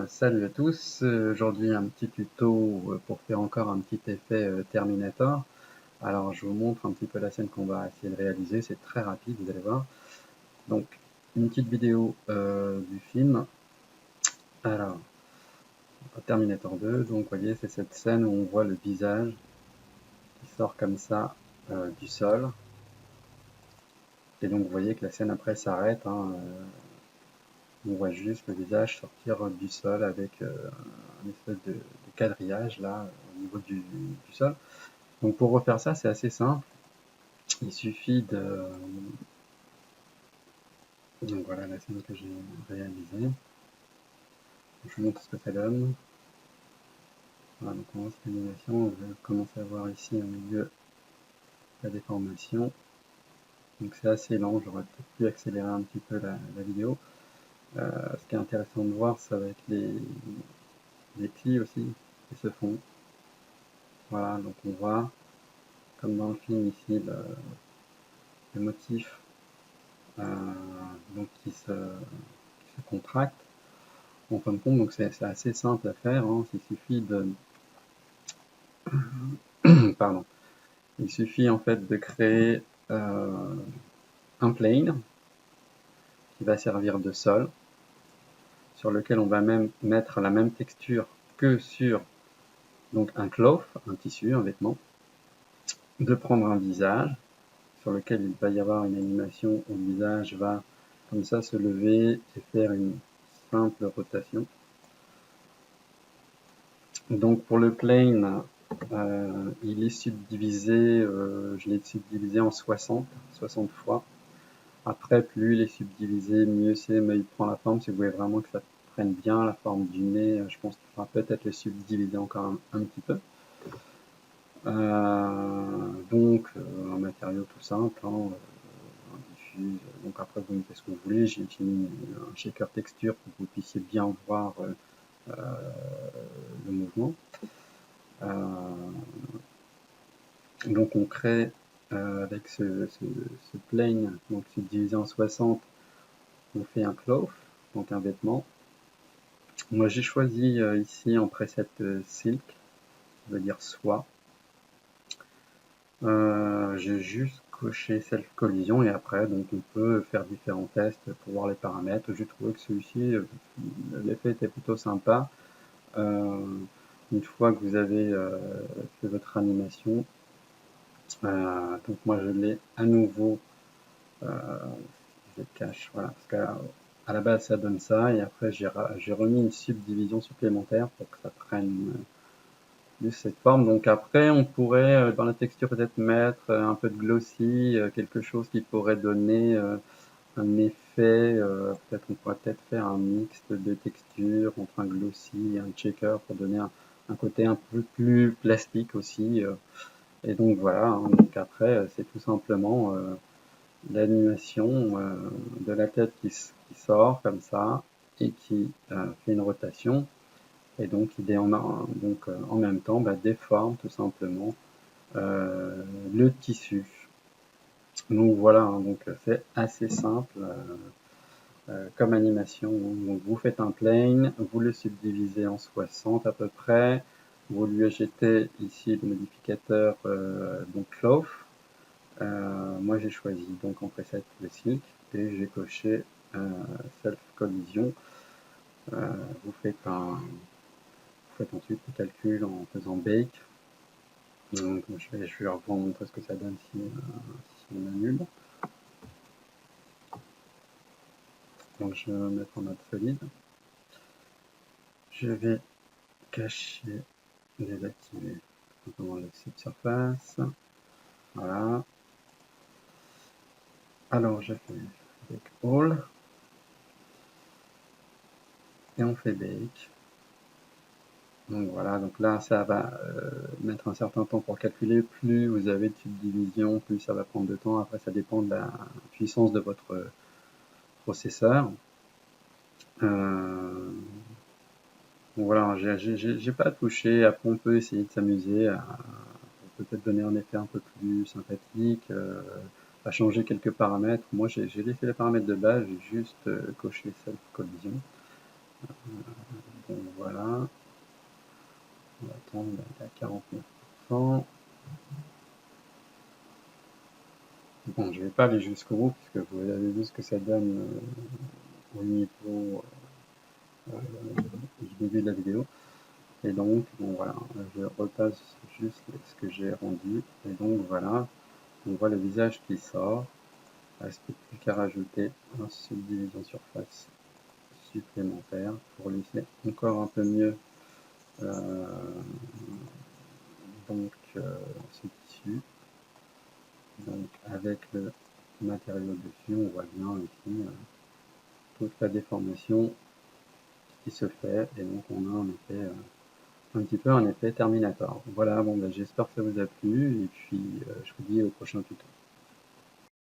Salut à tous, aujourd'hui un petit tuto pour faire encore un petit effet Terminator. Alors je vous montre un petit peu la scène qu'on va essayer de réaliser, c'est très rapide, vous allez voir. Donc une petite vidéo du film. Alors Terminator 2, donc vous voyez c'est cette scène où on voit le visage qui sort comme ça du sol. Et donc vous voyez que la scène après s'arrête, hein, on voit juste le visage sortir du sol avec un espèce de quadrillage là au niveau du sol. Donc pour refaire ça, c'est assez simple. Il suffit de... Donc voilà la scène que j'ai réalisée. Je vous montre ce que ça donne. Voilà, donc on lance l'animation. On va commencer à voir ici au milieu la déformation. Donc c'est assez lent, j'aurais peut-être pu accélérer un petit peu la vidéo. Ce qui est intéressant de voir, ça va être les plis aussi qui se font. Voilà, donc on voit, comme dans le film ici, le motif donc qui se contracte. En fin de compte, donc c'est assez simple à faire, hein. Il suffit de pardon, il suffit en fait de créer un plane qui va servir de sol, sur lequel on va même mettre la même texture que sur donc un cloth, un tissu, un vêtement, de prendre un visage sur lequel il va y avoir une animation où le visage va comme ça se lever et faire une simple rotation. Donc pour le plane, il est subdivisé, je l'ai subdivisé en 60 fois. Après, plus il est subdivisé, mieux c'est, mais il prend la forme. Si vous voulez vraiment que ça prenne bien la forme du nez, je pense qu'il faudra peut-être le subdiviser encore un petit peu. Donc un matériau tout simple, hein, un diffuse. Donc après vous mettez ce que vous voulez. J'ai mis un shaker texture pour que vous puissiez bien voir le mouvement. Donc on crée avec ce plane, donc subdivisé en 60, on fait un cloth, donc un vêtement. Moi j'ai choisi ici en preset silk, ça veut dire soie. J'ai juste coché self collision et après donc on peut faire différents tests pour voir les paramètres. J'ai trouvé que celui-ci, l'effet était plutôt sympa. Une fois que vous avez fait votre animation, donc moi je l'ai à nouveau, je cache, voilà, parce qu'à la base ça donne ça et après j'ai remis une subdivision supplémentaire pour que ça prenne de cette forme. Donc après on pourrait dans la texture peut-être mettre un peu de glossy, quelque chose qui pourrait donner un effet, peut-être on pourrait peut-être faire un mix de textures entre un glossy et un checker pour donner un côté un peu plus plastique aussi. Et donc voilà, hein, donc après c'est tout simplement l'animation de la tête qui sort comme ça et qui fait une rotation et donc qui en même temps déforme tout simplement le tissu. Donc voilà, hein, donc c'est assez simple comme animation. Donc vous faites un plane, vous le subdivisez en 60 à peu près, vous lui ajoutez ici le modificateur donc cloth. Moi j'ai choisi donc en preset le silk et j'ai coché self collision. Vous faites ensuite le calcul en faisant bake. Donc je vais vous montrer ce que ça donne si on annule. Donc je vais me mettre en mode solide. Je vais cacher, désactiver simplement le subsurface. Voilà. Alors je fais bake all et on fait bake. Donc voilà, donc là ça va mettre un certain temps pour calculer. Plus vous avez de subdivision, plus ça va prendre de temps. Après ça dépend de la puissance de votre processeur. Donc voilà, j'ai pas touché. Après on peut essayer de s'amuser à peut-être donner un effet un peu plus sympathique, à changer quelques paramètres. Moi j'ai laissé les paramètres de base, j'ai juste coché self collision. 49%. Bon, je vais pas aller jusqu'au bout, puisque vous avez vu ce que ça donne au niveau du début de la vidéo. Et donc, bon voilà, je repasse juste ce que j'ai rendu. Et donc voilà, on voit le visage qui sort. Il ne reste plus qu'à rajouter un subdivision surface supplémentaire pour lisser encore un peu mieux ce tissu. Donc avec le matériau dessus, on voit bien ici toute la déformation qui se fait, et donc on a un effet un petit peu un effet Terminator. Voilà, bon, j'espère que ça vous a plu, et puis je vous dis au prochain tuto.